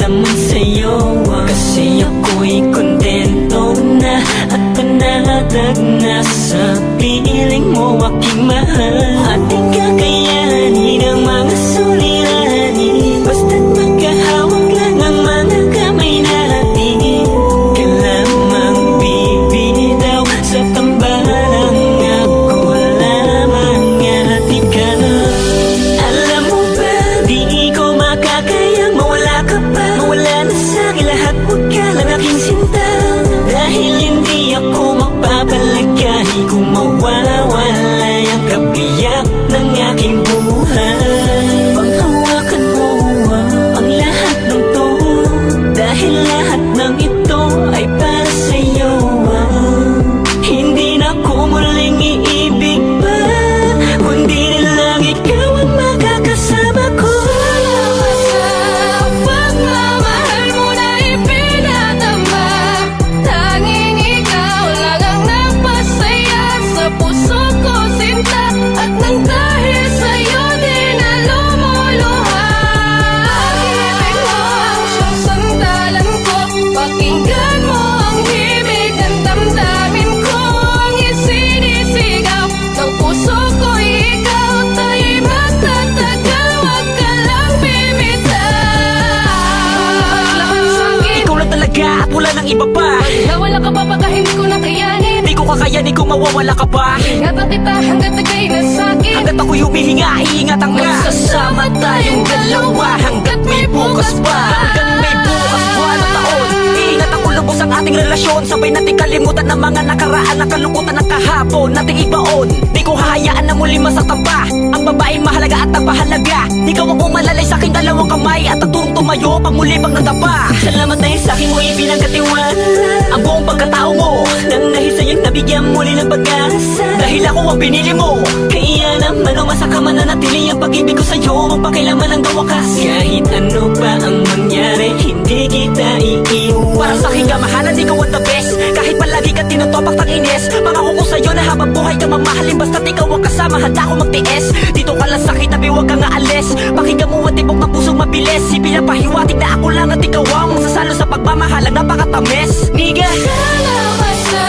naman sa'yo, kasi ako'y kontento na at panatag na sa piling mo aking mahal. At di kakayanin ang mga suliranin, basta't magkahawak lang ang mga kamay natin. Ka lamang bibitaw sa tambalang ako lamang at ikaw. Alam mo ba, di ko makakayang mawala ka pa, mawala na sa'kin lahat, huwag ka lang aking sinta. Dahil hindi ako magpapalagay kung mawawala ang kabiyak ng aking buhay. Panghawakan mo ang lahat ng to, dahil lahat ng ito ay para sa'yo. Hindi na ko muling iibig pa, kundi rin lang ikaw ang makakasama ko. Salamat sa pagmamahal mo na ipinatama, tanging ikaw lang ang nagpasaya sa puso ko, sinta. At nang dahil sa'yo di na lumuluha, pag-ibig mo ang siyang sandalan ko, pakinggan mo ang himig ng damdamin ko, ang isinisigaw ng puso ko'y ikaw, tayo'y magtatagal, wag ka lang bimitaw. Ikaw lang talaga at wala nang iba pa. Nawala ka pa baka hindi ko na kayanin, Di ko kakayanin kung mawawala ka pa. ingatan kita hanggat ika'y nasakit. Hanggat ako'y humihinga, iingatan ka. Magsasama tayong dalawa hanggat may bukas pa. Hanggat may bukas buwan at taon, iingatan ko lubos ang ating relasyon. Sabay natin kalimutan ng mga nakaraan, na kalungkutan ng kahapon nating ibaon. Di ko hahayaan na muli masaktan pa ang babaeng mahalaga at nagpahalaga. Ikaw ang umalalay sa aking dalawang kamay at nagturong tumayo pag muli pag nadapa. Salamat dahil sa akin mo ipinagkatiwala ang buong pagkatao mo, nang dahil sa'yo'y nabigyan muli ng pag-asa. Dahil ako ang pinili mo, kaya naman umasa ka mananatili ang pag-ibig ko sa'yo, magpakailanman ang wakas. Kahit ano pa ang mangyari, hindi kita iiwan. Para sa'king kamahalan, ikaw ang the best. Kahit palagi ka tinutopak ng ines, pangako ko sa'yo na habang buhay ka mamahalin, basta't ikaw ang kasama, handa ko magtiis. Dito ka lang sa kitabi, huwag kang aalis. Pakinggan mo ang tibok ng pusong mabilis, ipinapahiwatig na ako lang at ikaw ang masasalo sa pagmamahalang napakatamis. Niga, Salamat sa